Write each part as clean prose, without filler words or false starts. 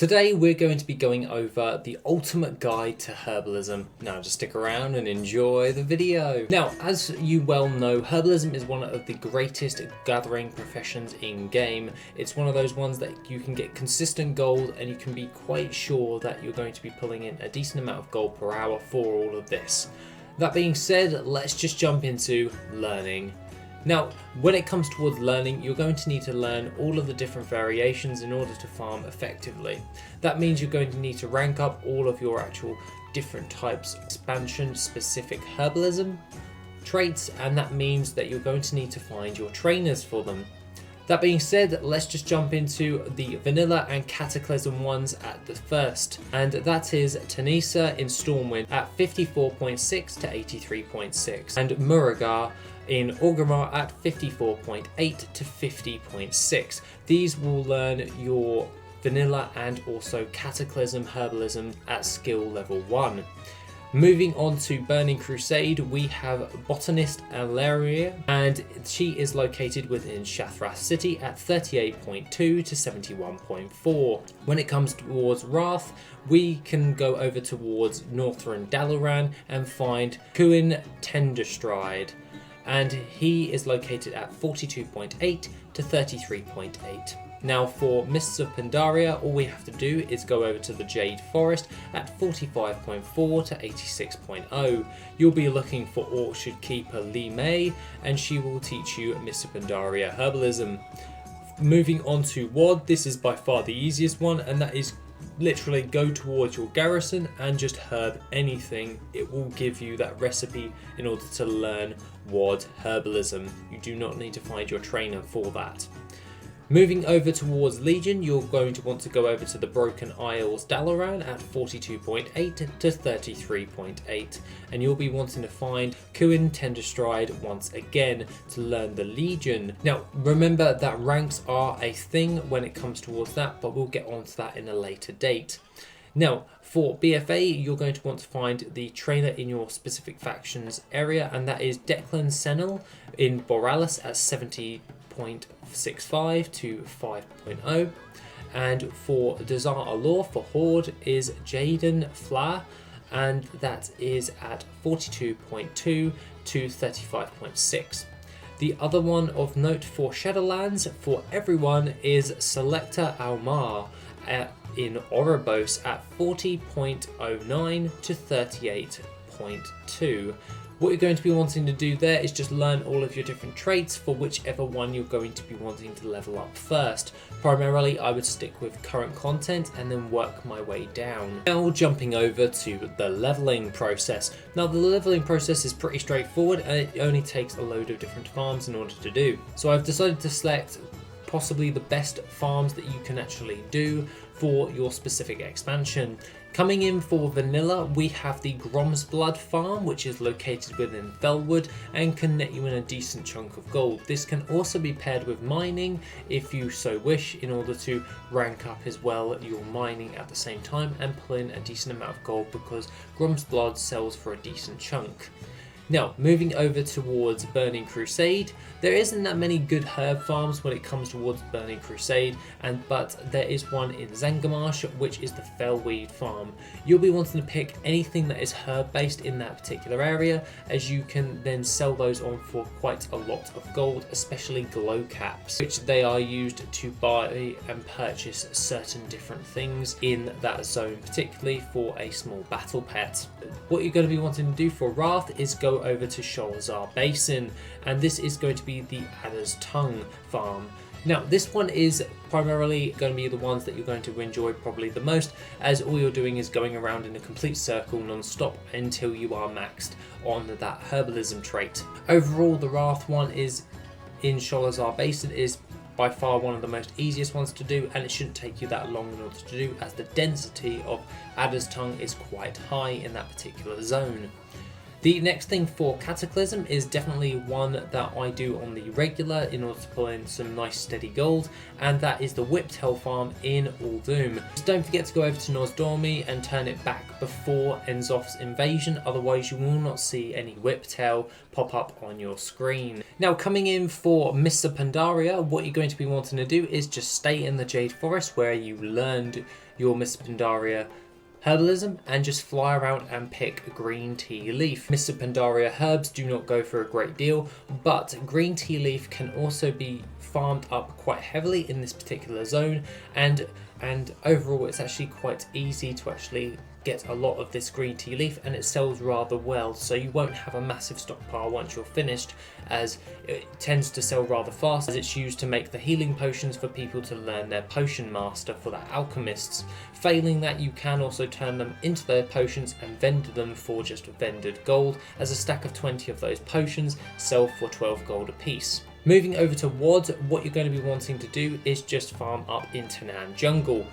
Today we're going to be going over the ultimate guide to herbalism. Now just stick around and enjoy the video. Now, as you well know, herbalism is one of the greatest gathering professions in game. It's one of those ones that you can get consistent gold and you can be quite sure that you're going to be pulling in a decent amount of gold per hour for all of this. That being said, let's just jump into learning. Now, when it comes towards learning, you're going to need to learn all of the different variations in order to farm effectively. That means you're going to need to rank up all of your actual different types of expansion specific herbalism traits, and that means that you're going to need to find your trainers for them. That being said, let's just jump into the vanilla and cataclysm ones at the first, and that is Tanisa in Stormwind at 54.6 to 83.6 and Muragar in Orgrimmar at 54.8 to 50.6. These will learn your vanilla and also cataclysm herbalism at skill level 1. Moving on to Burning Crusade, we have Botanist Alaria, and she is located within Shathrath City at 38.2 to 71.4. When it comes towards Wrath, we can go over towards Northern Dalaran and find KUHUINE Tenderstride, and he is located at 42.8 to 33.8. Now for Mists of Pandaria, all we have to do is go over to the Jade Forest at 45.4 to 86.0. You'll be looking for Orchard Keeper Li Mei, and she will teach you Mists of Pandaria herbalism. Moving on to WoD, this is by far the easiest one, and that is literally go towards your garrison and just herb anything. It will give you that recipe in order to learn WoD herbalism. You do not need to find your trainer for that. Moving over towards Legion, you're going to want to go over to the Broken Isles Dalaran at 42.8 to 33.8, and you'll be wanting to find KUHUINE Tenderstride once again to learn the Legion. Now remember that ranks are a thing when it comes towards that, but we'll get onto that in a later date. Now for BFA, you're going to want to find the trainer in your specific factions area, and that is Declan Senel in Borealis at 70.65 to 5.0, and for Desire Allure for Horde is Jaden Fla, and that is at 42.2 to 35.6. The other one of note for Shadowlands for everyone is Selector Almar in Oribos at 40.09 to 38.2. What you're going to be wanting to do there is just learn all of your different traits for whichever one you're going to be wanting to level up first. Primarily, I would stick with current content and then work my way down. Now jumping over to the leveling process. Now the leveling process is pretty straightforward and it only takes a load of different farms in order to do. So I've decided to select possibly the best farms that you can actually do for your specific expansion. Coming in for vanilla, we have the GROMSBLOOD farm, which is located within FELWOOD and can net you in a decent chunk of gold. This can also be paired with mining if you so wish, in order to rank up as well your mining at the same time and pull in a decent amount of gold, because GROMSBLOOD sells for a decent chunk. Now, moving over towards Burning Crusade, there isn't that many good herb farms when it comes towards Burning Crusade, but there is one in ZANGARMARSH, which is the FELWEED farm. You'll be wanting to pick anything that is herb based in that particular area, as you can then sell those on for quite a lot of gold, especially glow caps, which they are used to buy and purchase certain different things in that zone, particularly for a small battle pet. What you're going to be wanting to do for Wrath is go over to SHOLZAR Basin, and this is going to be the Adders Tongue farm. Now this one is primarily going to be the ones that you're going to enjoy probably the most, as all you're doing is going around in a complete circle non-stop until you are maxed on that herbalism trait. Overall, the Wrath one is in SHOLZAR Basin is by far one of the most easiest ones to do, and it shouldn't take you that long in order to do, as the density of Adders Tongue is quite high in that particular zone. The next thing for Cataclysm is definitely one that I do on the regular in order to pull in some nice steady gold, and that is the WHIPTAIL farm in ULDUM. Just don't forget to go over to Nozdormi and turn it back before NZOTH's invasion, otherwise you will not see any WHIPTAIL pop up on your screen. Now coming in for Mr. Pandaria, what you're going to be wanting to do is just stay in the Jade Forest where you learned your Mr. Pandaria herbalism and just fly around and pick green tea leaf. Mr. Pandaria herbs do not go for a great deal, but green tea leaf can also be farmed up quite heavily in this particular zone, and overall it's actually quite easy to actually get a lot of this green tea leaf, and it sells rather well, so you won't have a massive stockpile once you're finished, as it tends to sell rather fast, as it's used to make the healing potions for people to learn their potion master for their alchemists. Failing that, you can also turn them into their potions and vendor them for just vended gold, as a stack of 20 of those potions sell for 12 gold a piece. Moving over to WOD, what you're going to be wanting to do is just farm up in TANNAN Jungle.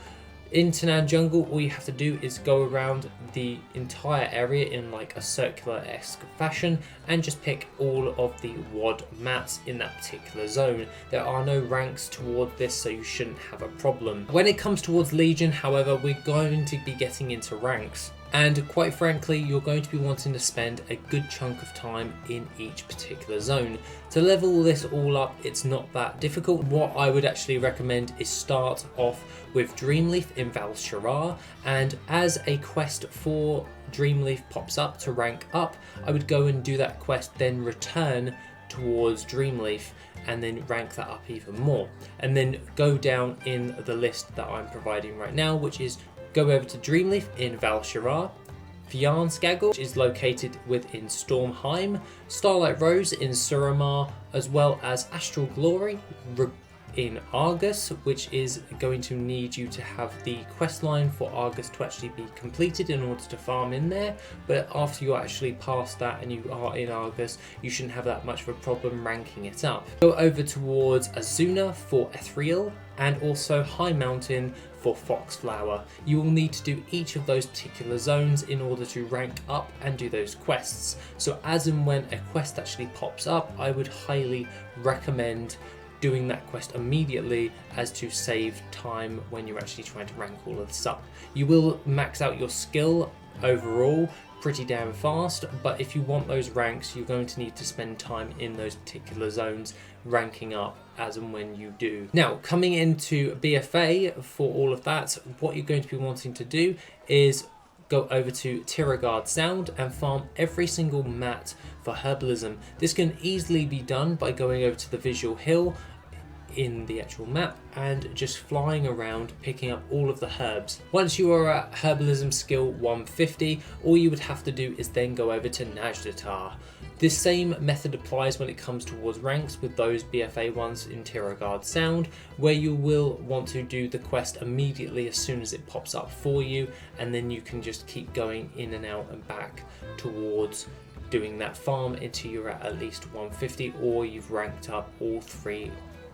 In TANNAN Jungle, all you have to do is go around the entire area in like a circular-esque fashion and just pick all of the WOD mats in that particular zone. There are no ranks toward this, so you shouldn't have a problem. When it comes towards Legion, however, we're going to be getting into ranks. And quite frankly, you're going to be wanting to spend a good chunk of time in each particular zone. To level this all up, it's not that difficult. What I would actually recommend is start off with Dreamleaf in Val'sharah, and as a quest for Dreamleaf pops up to rank up, I would go and do that quest, then return towards Dreamleaf and then rank that up even more. And then go down in the list that I'm providing right now, which is go over to Dreamleaf in Val'sharah, Fjarnskagel, which is located within Stormheim, Starlight Rose in Suramar, as well as Astral Glory in Argus, which is going to need you to have the quest line for Argus to actually be completed in order to farm in there. But after you actually pass that and you are in Argus, you shouldn't have that much of a problem ranking it up. Go over towards Azuna for Ethereal, and also High Mountain for Foxflower. You will need to do each of those particular zones in order to rank up and do those quests. So as and when a quest actually pops up, I would highly recommend doing that quest immediately, as to save time when you're actually trying to rank all of this up. You will max out your skill overall pretty damn fast, but if you want those ranks, you're going to need to spend time in those particular zones ranking up as and when you do. Now, coming into BFA for all of that, what you're going to be wanting to do is go over to Tiragard Sound and farm every single mat for herbalism. This can easily be done by going over to the visual hill in the actual map and just flying around picking up all of the herbs. Once you are at herbalism skill 150, all you would have to do is then go over to NAZJATAR. This same method applies when it comes towards ranks with those BFA ones in Tiragard Sound, where you will want to do the quest immediately as soon as it pops up for you, and then you can just keep going in and out and back towards doing that farm until you're at least 150, or you've ranked up all three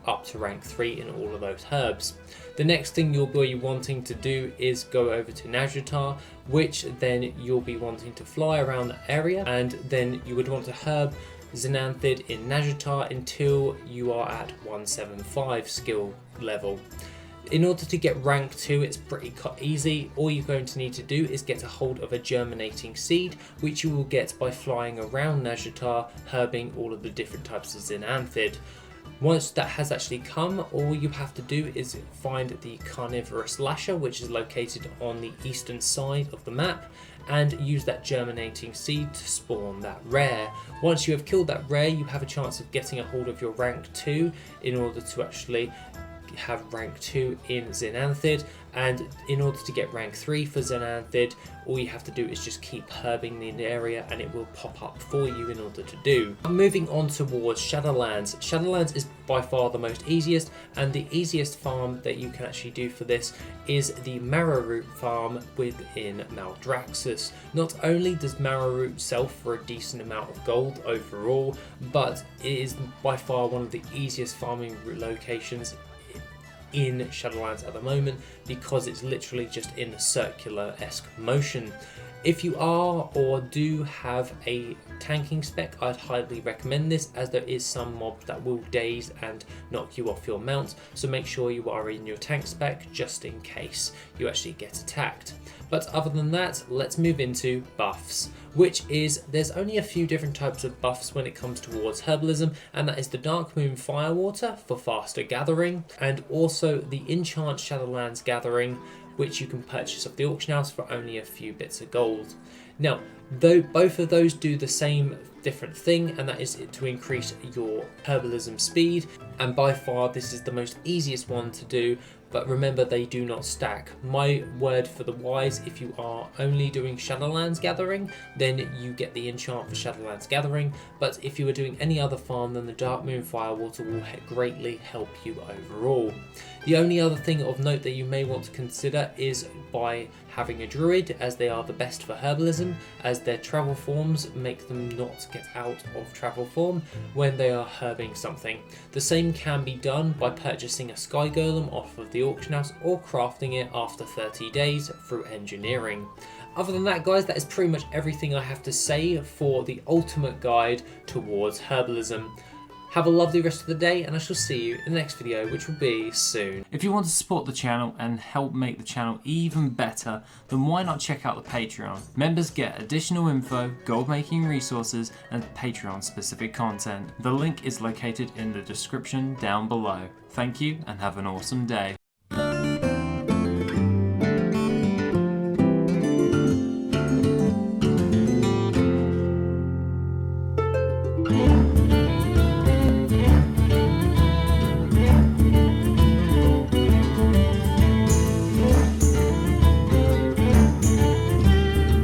up to rank 3 in all of those herbs. The next thing you'll be wanting to do is go over to NAZJATAR, which then you'll be wanting to fly around the area, and then you would want to herb ZIN'ANTHID in NAZJATAR until you are at 175 skill level. In order to get rank 2, it's pretty easy. All you're going to need to do is get a hold of a germinating seed, which you will get by flying around NAZJATAR, herbing all of the different types of ZIN'ANTHID. Once that has actually come, all you have to do is find the Carnivorous Lasher, which is located on the eastern side of the map, and use that germinating seed to spawn that rare. Once you have killed that rare, you have a chance of getting a hold of your rank 2 in order to actually have rank 2 in ZIN'ANTHID, and in order to get rank 3 for ZIN'ANTHID, all you have to do is just keep herbing the area and it will pop up for you in order to do. Moving on towards Shadowlands. Shadowlands is by far the most easiest, and the easiest farm that you can actually do for this is the MARROWROOT farm within MALDRAXXUS. Not only does MARROWROOT sell for a decent amount of gold overall, but it is by far one of the easiest farming locations in Shadowlands at the moment, because it's literally just in a circular-esque motion. If you are or do have a tanking spec, I'd highly recommend this, as there is some mobs that will daze and knock you off your mount, so make sure you are in your tank spec just in case you actually get attacked. But other than that, let's move into buffs, which is, there's only a few different types of buffs when it comes towards herbalism, and that is the Dark Moon Firewater for faster gathering, and also the Enchant Shadowlands Gathering, which you can purchase off the auction house for only a few bits of gold. Now, though both of those do the same different thing, and that is to increase your herbalism speed, and by far this is the most easiest one to do, but remember they do not stack. My word for the wise, if you are only doing Shadowlands Gathering, then you get the enchant for Shadowlands Gathering, but if you are doing any other farm, then the Dark Moon Firewater will greatly help you overall. The only other thing of note that you may want to consider is by having a druid, as they are the best for herbalism, as their travel forms make them not get out of travel form when they are herbing something. The same can be done by purchasing a sky golem off of the auction house or crafting it after 30 days through engineering. Other than that, guys, that is pretty much everything I have to say for the ultimate guide towards herbalism. Have a lovely rest of the day, and I shall see you in the next video, which will be soon. If you want to support the channel and help make the channel even better, then why not check out the Patreon? Members get additional info, gold making resources, and Patreon specific content. The link is located in the description down below. Thank you and have an awesome day.